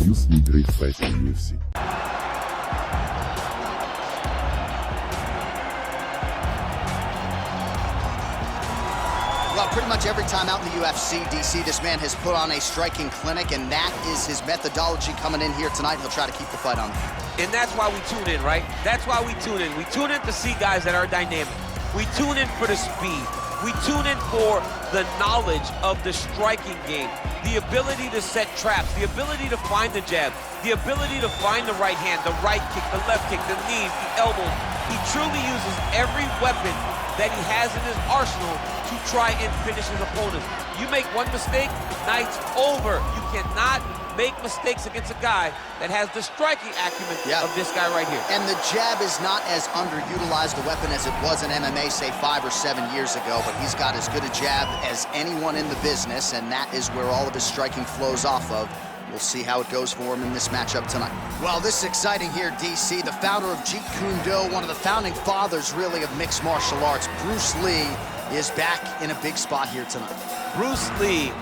Use me great fight in UFC. Well, pretty much every time out in the UFC, DC, this man has put on a striking clinic, and that is his methodology coming in here tonight. He'll try to keep the fight on. And that's why we tune in, right? That's why we tune in. We tune in to see guys that are dynamic. We tune in for the speed. We tune in for the knowledge of the striking game, the ability to set traps, the ability to find the jab, the ability to find the right hand, the right kick, the left kick, the knees, the elbows. He truly uses every weapon that he has in his arsenal to try and finish his opponents. You make one mistake, night's over. You cannot make mistakes against a guy that has the striking acumen of this guy right here. And the jab is not as underutilized a weapon as it was in MMA, say 5 or 7 years ago, but he's got as good a jab as anyone in the business, and that is where all of his striking flows off of. We'll see how it goes for him in this matchup tonight. Well, this is exciting here, DC. The founder of Jeet Kune Do, one of the founding fathers, really, of mixed martial arts, Bruce Lee, is back in a big spot here tonight. Bruce Lee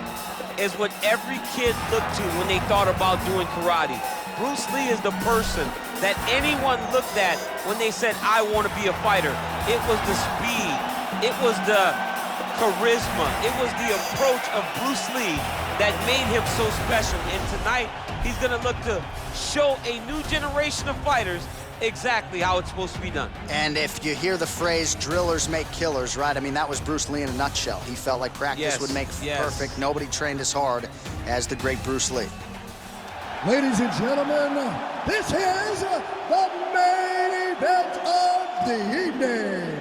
is what every kid looked to when they thought about doing karate. Bruce Lee is the person that anyone looked at when they said, I want to be a fighter. It was the speed, it was the charisma, it was the approach of Bruce Lee that made him so special. And tonight, he's gonna look to show a new generation of fighters exactly how it's supposed to be done. And if you hear the phrase, drillers make killers, right? I mean, that was Bruce Lee in a nutshell. He felt like practice would make perfect. Nobody trained as hard as the great Bruce Lee. Ladies and gentlemen, this is the main event of the evening.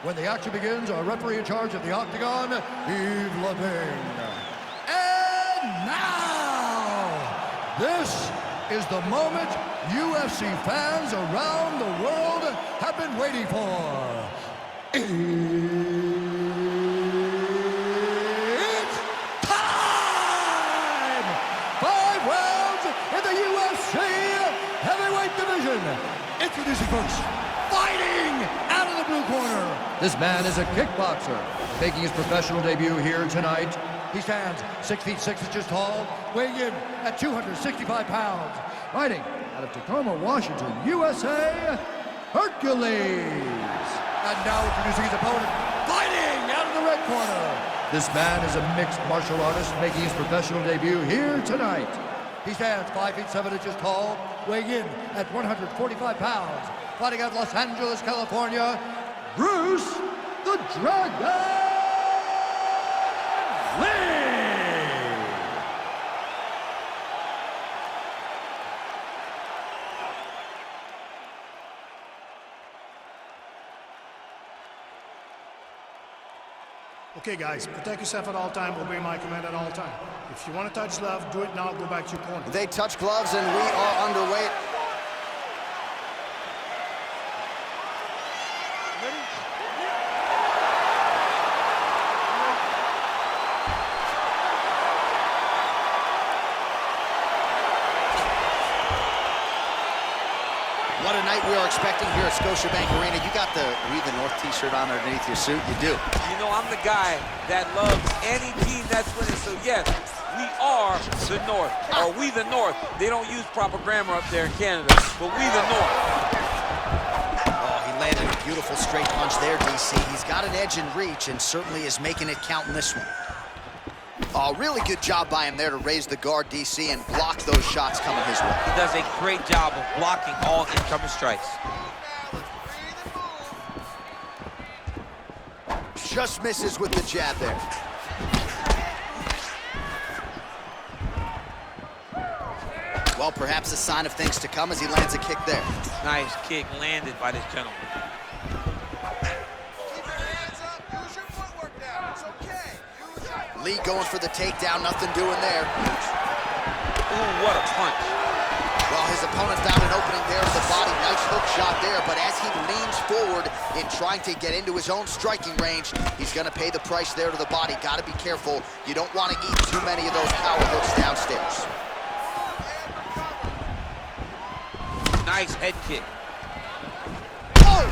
When the action begins, our referee in charge of the Octagon, Yves Lavigne. And now, this is the moment UFC fans around the world have been waiting for. It's time! 5 rounds in the UFC heavyweight division. Introducing first, fighting out of the blue corner. This man is a kickboxer, making his professional debut here tonight. He stands 6 feet 6 inches tall, weighing in at 265 pounds. Fighting out of Tacoma, Washington, USA, Hercules. And now introducing his opponent, fighting out of the red corner. This man is a mixed martial artist making his professional debut here tonight. He stands 5 feet 7 inches tall, weighing in at 145 pounds. Fighting out of Los Angeles, California, Bruce the Dragon Lee. Okay, guys, protect yourself at all time, obey my command at all time. If you want to touch glove, do it now, go back to your corner. They touch gloves, and we are underway. What a night we are expecting here at Scotiabank Arena. You got the We the North t-shirt on underneath your suit. You do. You know, I'm the guy that loves any team that's winning. So yes, we are the North, or we the North. They don't use proper grammar up there in Canada, but we the North. Oh, he landed a beautiful straight punch there, DC. He's got an edge in reach and certainly is making it count in this one. Oh, really good job by him there to raise the guard, DC, and block those shots coming his way. He does a great job of blocking all incoming strikes. Just misses with the jab there. Well, perhaps a sign of things to come as he lands a kick there. Nice kick landed by this gentleman. Lee going for the takedown, nothing doing there. Ooh, what a punch. Well, his opponent found an opening there to the body. Nice hook shot there, but as he leans forward in trying to get into his own striking range, he's gonna pay the price there to the body. Gotta be careful. You don't want to eat too many of those power hooks downstairs. Nice head kick. Oh!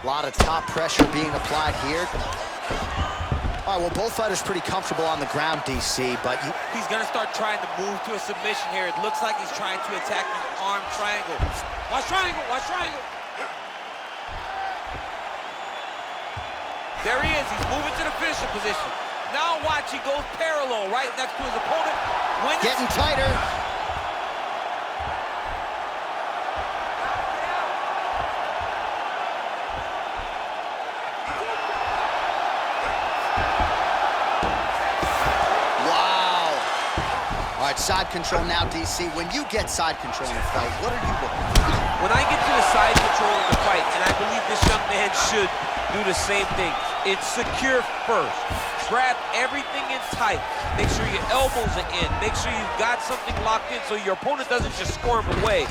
A lot of top pressure being applied here. All right, well, both fighters pretty comfortable on the ground, DC, but he's gonna start trying to move to a submission here. It looks like he's trying to attack the arm triangle. Watch triangle, watch triangle. There he is, he's moving to the finisher position. Now watch, he goes parallel right next to his opponent. Getting tighter. All right, side control now, DC. When you get side control in a fight, what are you looking for? When I get to the side control in the fight, and I believe this young man should do the same thing, it's secure first. Grab everything in tight. Make sure your elbows are in. Make sure you've got something locked in so your opponent doesn't just squirm away.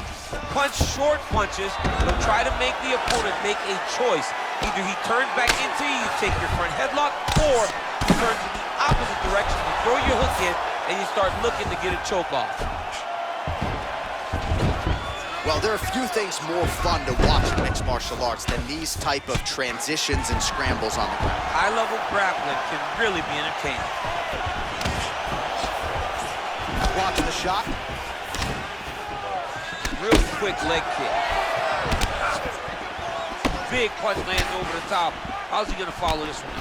Punch short punches, but try to make the opponent make a choice. Either he turns back into you, take your front headlock, or you turn to the opposite direction, you throw your hook in, and you start looking to get a choke off. Well, there are few things more fun to watch in mixed martial arts than these type of transitions and scrambles on the ground. High-level grappling can really be entertaining. Watch the shot. Real quick leg kick. Big punch lands over the top. How's he gonna follow this one?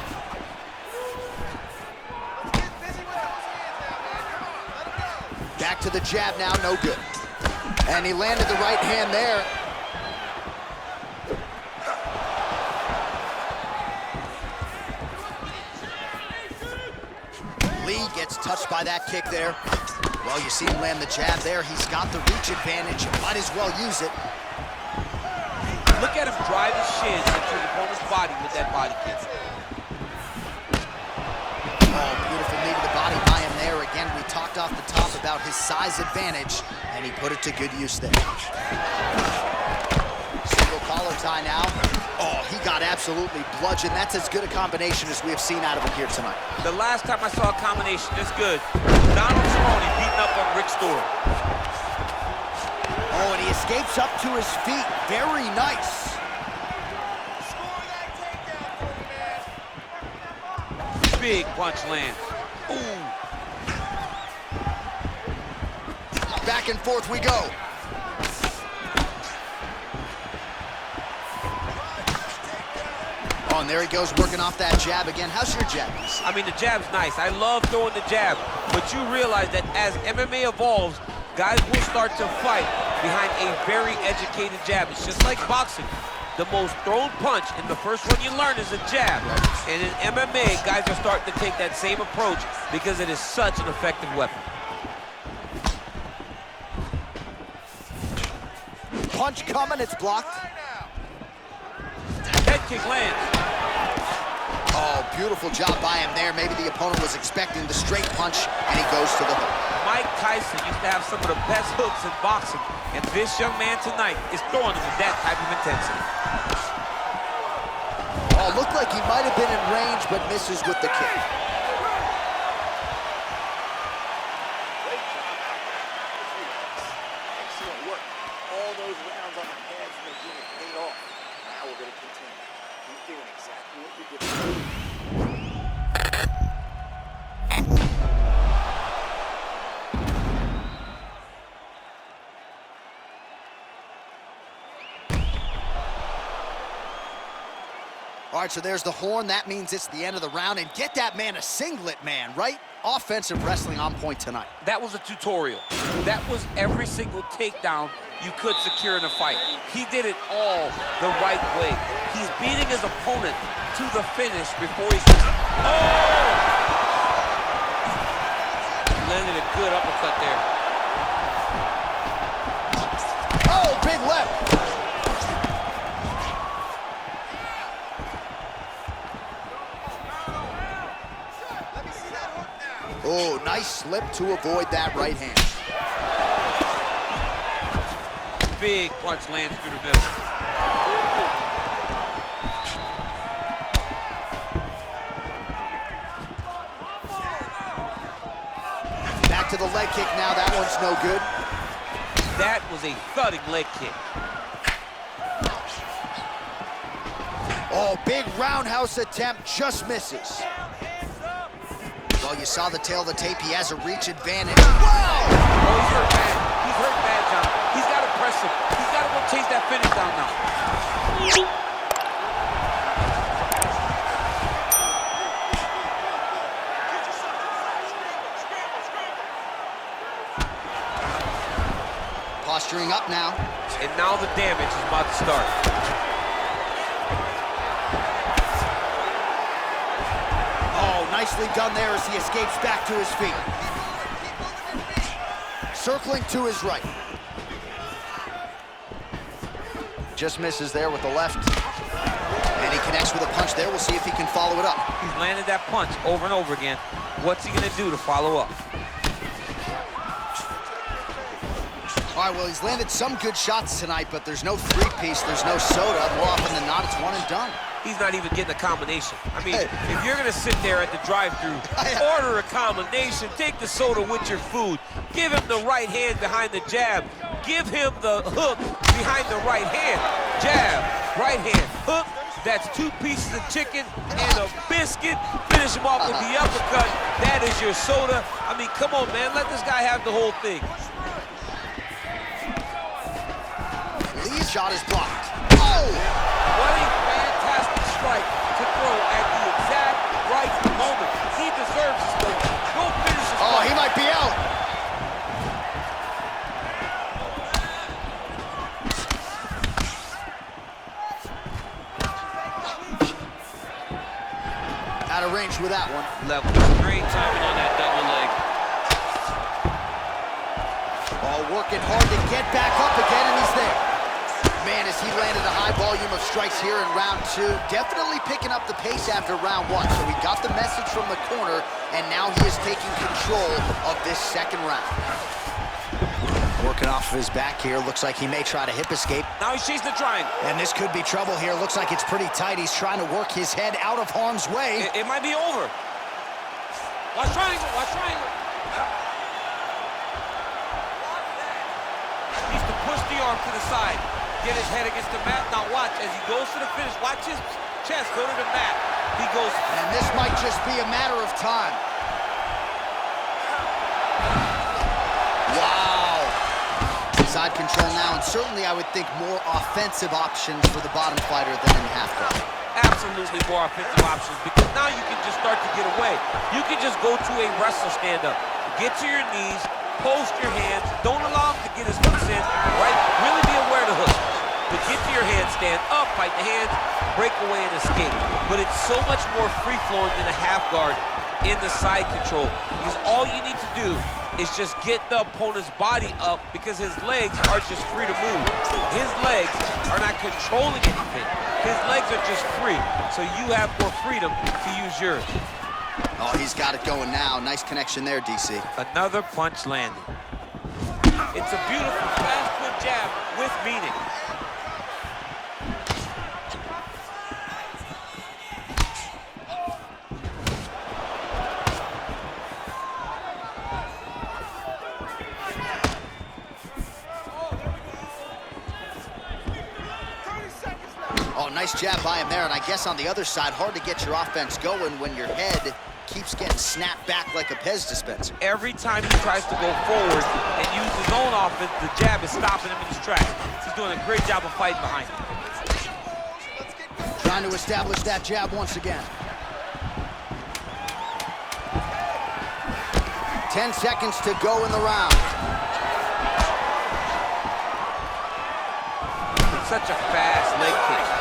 Back to the jab now, no good. And he landed the right hand there. Lee gets touched by that kick there. Well, you see him land the jab there. He's got the reach advantage. Might as well use it. Look at him drive his shins into his opponent's body with that body kick. Oh, beautiful knee to the body by him there. Again, we talked off the top about his size advantage, and he put it to good use there. Single collar tie now. Oh, he got absolutely bludgeoned. That's as good a combination as we have seen out of him here tonight. The last time I saw a combination this good, Donald Cerrone beating up on Rick Story. Oh, and he escapes up to his feet. Very nice. Big punch lands. Ooh. Back and forth we go. Oh, and there he goes, working off that jab again. How's your jab? I mean, the jab's nice. I love throwing the jab, but you realize that as MMA evolves, guys will start to fight behind a very educated jab. It's just like boxing. The most thrown punch, and the first one you learn is a jab. And in MMA, guys are starting to take that same approach because it is such an effective weapon. Punch coming, it's blocked. Head kick lands. Oh, beautiful job by him there. Maybe the opponent was expecting the straight punch, and he goes to the hook. Mike Tyson used to have some of the best hooks in boxing, and this young man tonight is throwing them with that type of intensity. Oh, looked like he might have been in range, but misses with the kick. Excellent work. All those rounds on the pads in the unit paid off. Now we're going to continue. Keep doing exactly what you did. All right, so there's the horn. That means it's the end of the round. And get that man a singlet, man, right? Offensive wrestling on point tonight. That was a tutorial. That was every single takedown you could secure in a fight. He did it all the right way. He's beating his opponent to the finish before he... Oh! Landed a good uppercut there. Oh, big left. Oh, nice slip to avoid that right hand. Big punch lands through the middle. Back to the leg kick now. That one's no good. That was a thudding leg kick. Oh, big roundhouse attempt, just misses. Well, you saw the tail of the tape. He has a reach advantage. Whoa! Oh, he's hurt bad. He's hurt bad, John. He's got to press him. He's got to go chase that finish down now. Posturing up now. And now the damage is about to start. Oh, nicely done there as he escapes back to his feet. Circling to his right. Just misses there with the left. And he connects with a punch there. We'll see if he can follow it up. He's landed that punch over and over again. What's he gonna do to follow up? All right, well, he's landed some good shots tonight, but there's no three-piece, there's no soda. More often than not, it's one and done. He's not even getting a combination. I mean, if you're gonna sit there at the drive-thru, order a combination, take the soda with your food, give him the right hand behind the jab, give him the hook behind the right hand, jab, right hand, hook. That's 2 pieces of chicken and a biscuit. Finish him off with the uppercut. That is your soda. I mean, come on, man, let this guy have the whole thing. Lee's shot is blocked. Oh! What a fantastic strike to throw at the exact right moment. He deserves this one. Go finish this Oh, fight. he might be out. Out of range with that one. Level. Great timing on that double leg. Oh, working hard to get back up again, and he's there. Man, as he landed a high volume of strikes here in round 2, definitely picking up the pace after round 1. So we got the message from the corner, and now he is taking control of this second round. Working off of his back here. Looks like he may try to hip escape. Now he's chasing the triangle. And this could be trouble here. Looks like it's pretty tight. He's trying to work his head out of harm's way. It might be over. Watch triangle, watch triangle. Needs to push the arm to the side. Get his head against the mat. Now watch, as he goes to the finish, watch his chest go to the mat. He goes. And this might just be a matter of time. Wow. Side control now, and certainly I would think more offensive options for the bottom fighter than in half guard. Absolutely more offensive options, because now you can just start to get away. You can just go to a wrestle stand-up. Get to your knees, post your hands, don't allow him to get his hooks in, right? Really be aware of the hook. But get to your handstand, up, fight the hands, break away and escape. But it's so much more free-flowing than a half guard in the side control, because all you need to do is just get the opponent's body up, because his legs are just free to move. His legs are not controlling anything. His legs are just free, so you have more freedom to use yours. Oh, he's got it going now. Nice connection there, DC. Another punch landed. It's a beautiful fast foot jab with meaning. Oh, nice jab by him there, and I guess on the other side, hard to get your offense going when your head keeps getting snapped back like a Pez dispenser. Every time he tries to go forward and use his own offense, the jab is stopping him in his tracks. He's doing a great job of fighting behind him. Trying to establish that jab once again. 10 seconds to go in the round. It's such a fast leg kick.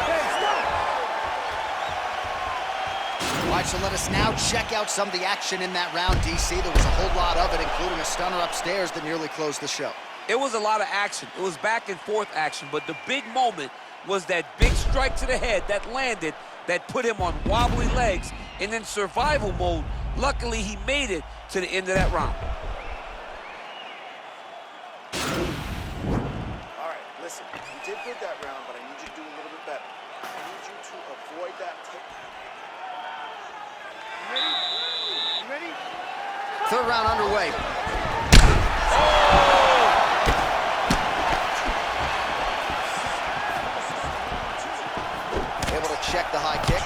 All right, so let us now check out some of the action in that round, DC. There was a whole lot of it, including a stunner upstairs that nearly closed the show. It was a lot of action. It was back and forth action, but the big moment was that big strike to the head that landed, that put him on wobbly legs, and in survival mode, luckily he made it to the end of that round. All right, listen, you did good that round, but I need you to do a little bit better. I need you to avoid that take. You ready? You ready? Third round underway. able to check the high kick.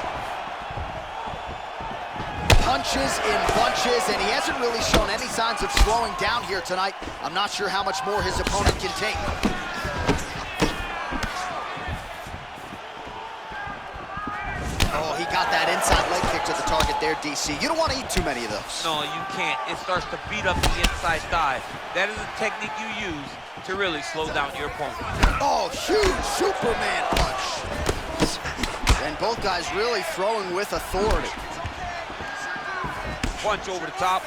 Punches in bunches, and he hasn't really shown any signs of slowing down here tonight. I'm not sure how much more his opponent can take. Oh, he got that inside leg kick to the target there, DC. You don't want to eat too many of those. No, you can't. It starts to beat up the inside thigh. That is a technique you use to really slow down your opponent. Oh, huge Superman punch. And both guys really throwing with authority. Punch over the top.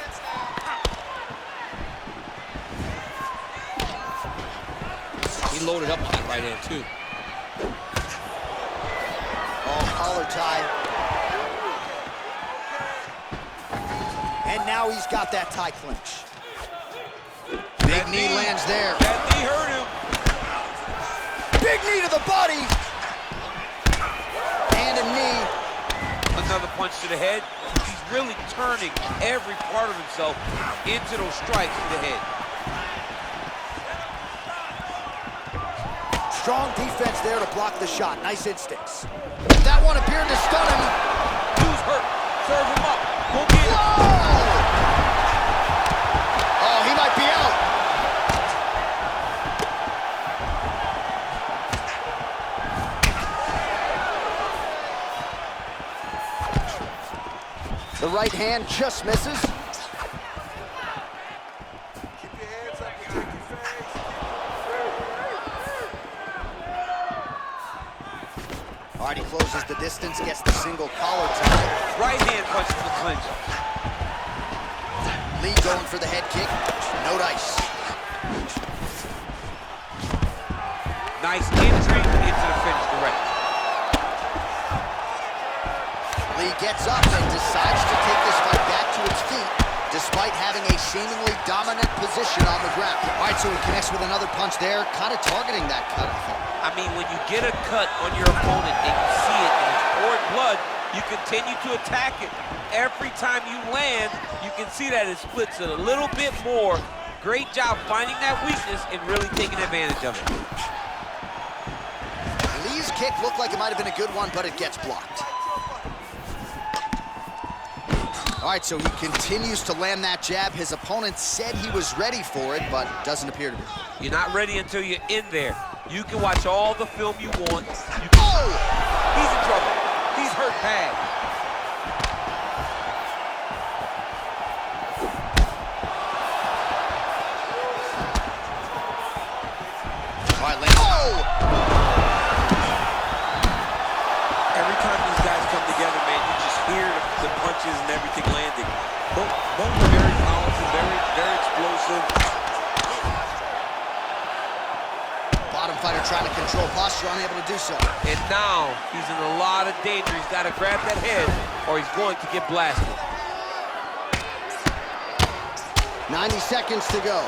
He loaded up on that right hand, too. Oh, collar tie. And now he's got that tie clinch. Big knee lands there. That knee hurt him. Big knee to the body. And a knee. Another punch to the head. He's really turning every part of himself into those strikes to the head. Strong defense there to block the shot. Nice instincts. That one appeared to stun him. Dude's hurt. Serve him up. Go get him. Oh, he might be out. The right hand just misses. All right, he closes the distance, gets the single collar tie. Right hand punch to the clinch. Lee going for the head kick. No dice. Nice entry into the finish direct. Lee gets up and decides to take this fight back to its feet, despite having a seemingly dominant position on the ground. All right, so he connects with another punch there, kind of targeting that cut, I think. I mean, when you get a cut on your opponent and you see it and it's pouring blood, you continue to attack it. Every time you land, you can see that it splits it a little bit more. Great job finding that weakness and really taking advantage of it. Lee's kick looked like it might have been a good one, but it gets blocked. All right, so he continues to land that jab. His opponent said he was ready for it, but doesn't appear to be. You're not ready until you're in there. You can watch all the film you want. Oh! He's in trouble. He's hurt bad. All right, Lance. Oh! Every time these guys come together, man, you just hear the punches and everything landing. Both are very powerful, very explosive. Bottom fighter trying to control posture, unable to do so. And now he's in a lot of danger. He's got to grab that head or he's going to get blasted. 90 seconds to go.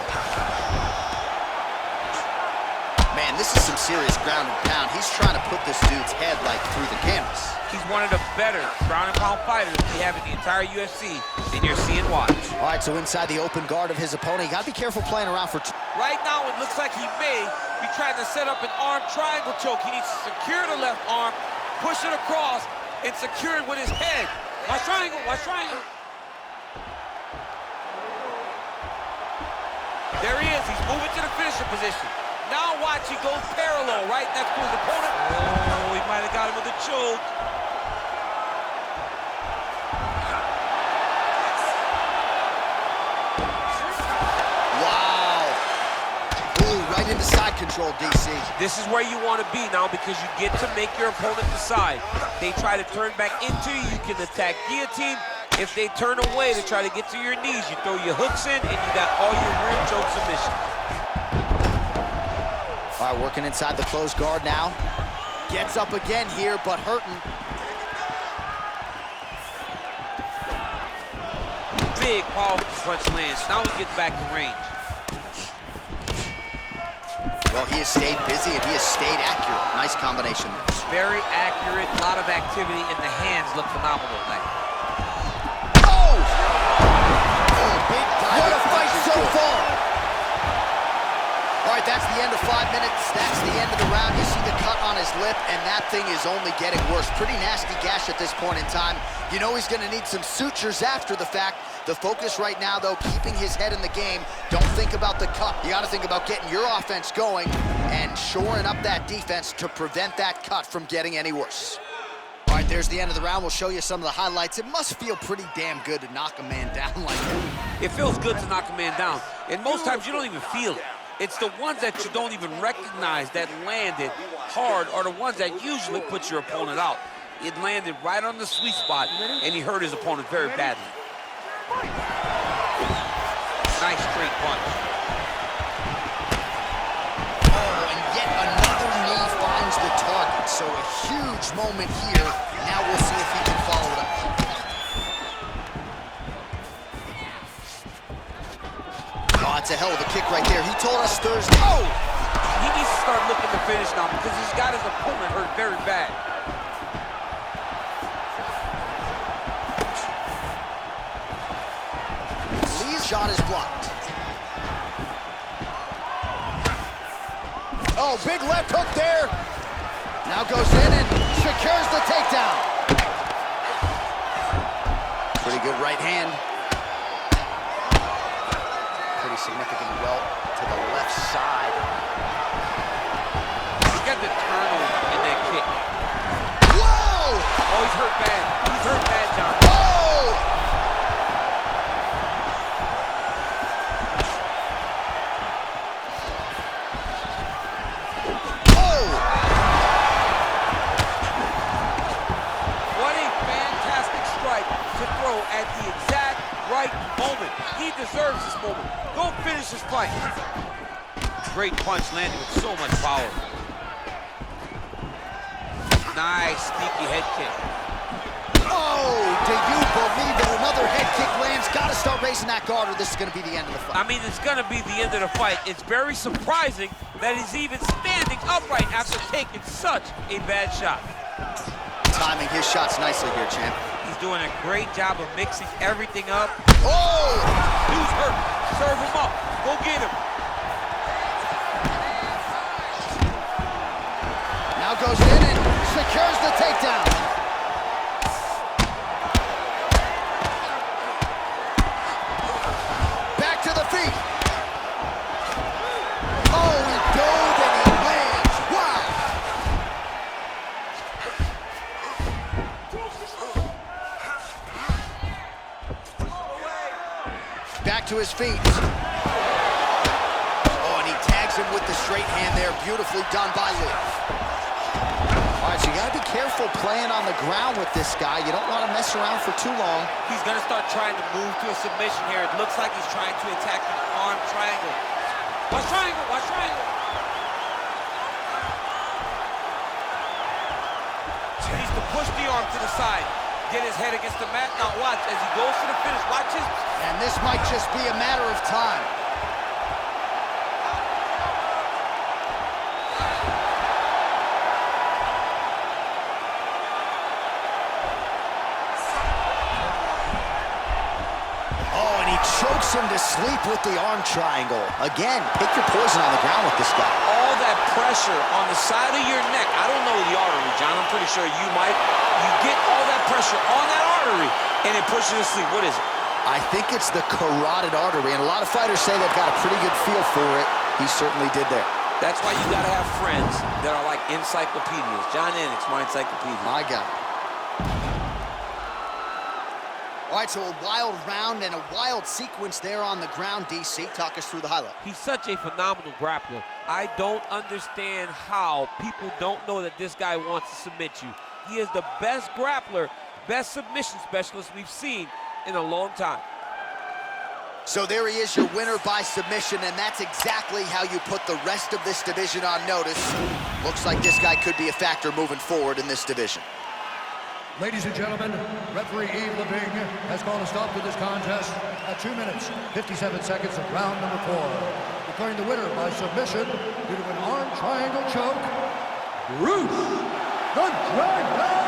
Man, this is some serious ground and pound. He's trying to put this dude's head like through the canvas. He's one of the better ground and pound fighters we have in the entire UFC, and you're seeing why. All right, so inside the open guard of his opponent, you got to be careful playing around for... Right now, it looks like he may be trying to set up an arm triangle choke. He needs to secure the left arm, push it across, and secure it with his head. Watch triangle, watch triangle. There he is, he's moving to the finisher position. Now watch, he goes parallel right next to his opponent. Oh, he might have got him with a choke. Wow. Ooh, right into side control, DC. This is where you want to be now because you get to make your opponent decide. They try to turn back into you, you can attack guillotine. If they turn away to try to get to your knees, you throw your hooks in and you got all your rear choke submission. All right, working inside the closed guard now. Gets up again here, but hurting. Big, powerful punch lands. Now he gets back to range. Well, he has stayed busy and he has stayed accurate. Nice combination. Very accurate, a lot of activity, and the hands look phenomenal tonight. Oh! Oh, big time. What a fight so far! All right, right, that's the end of 5 minutes. That's the end of the round. You see the cut on his lip, and that thing is only getting worse. Pretty nasty gash at this point in time. You know he's going to need some sutures after the fact. The focus right now, though, keeping his head in the game. Don't think about the cut. You got to think about getting your offense going and shoring up that defense to prevent that cut from getting any worse. All right, there's the end of the round. We'll show you some of the highlights. It must feel pretty damn good to knock a man down like that. It feels good to knock a man down. And most times you don't even feel it. It's the ones that you don't even recognize that landed hard are the ones that usually put your opponent out. It landed right on the sweet spot, and he hurt his opponent very badly. Nice straight punch. Oh, and yet another knee finds the target. So a huge moment here. Now we'll see if he can follow it up. Oh, it's a hell of a kick right there. He told us Thursday. Oh! He needs to start looking to finish now because he's got his opponent hurt very bad. Lee's shot is blocked. Oh, big left hook there. Now goes in and secures the takedown. Pretty good right hand. Pretty significant welt to the left side. He got the turtle in that kick. Whoa! Oh, he's hurt bad. He's hurt bad, John. Oh! Oh! What a fantastic strike to throw at the exact right moment. He deserves this moment. Go finish his fight. Great punch landed with so much power. Nice sneaky head kick. Oh, do you believe it? Another head kick lands. Got to start raising that guard or this is going to be the end of the fight. I mean, it's going to be the end of the fight. It's very surprising that he's even standing upright after taking such a bad shot. Timing his shots nicely here, champ. He's doing a great job of mixing everything up. Oh! Dude's hurt. Serve him up. Go get him. Now goes in and secures the takedown. Back to the feet. Oh, he dove and he lands. Wow. Back to his feet. Oh, and he tags him with the straight hand there. Beautifully done by Lee. All right, so you gotta be careful playing on the ground with this guy. You don't want to mess around for too long. He's gonna start trying to move to a submission here. It looks like he's trying to attack the arm triangle. Watch triangle, watch triangle. He needs to push the arm to the side. Get his head against the mat. Now watch, as he goes to the finish, watch his... And this might just be a matter of time. Chokes him to sleep with the arm triangle. Again, pick your poison on the ground with this guy. All that pressure on the side of your neck. I don't know the artery, John. I'm pretty sure you might. You get all that pressure on that artery, and it pushes you to sleep. What is it? I think it's the carotid artery, and a lot of fighters say they've got a pretty good feel for it. He certainly did there. That's why you got to have friends that are like encyclopedias. John Ennick's my encyclopedia. My God. All right, so a wild round and a wild sequence there on the ground, DC. Talk us through the highlight. He's such a phenomenal grappler. I don't understand how people don't know that this guy wants to submit you. He is the best grappler, best submission specialist we've seen in a long time. So there he is, your winner by submission, and that's exactly how you put the rest of this division on notice. Looks like this guy could be a factor moving forward in this division. Ladies and gentlemen, referee Yves Leving has called a stop to this contest at 2 minutes, 57 seconds of round number 4. Declaring the winner by submission due to an arm triangle choke, Bruce the Dragon!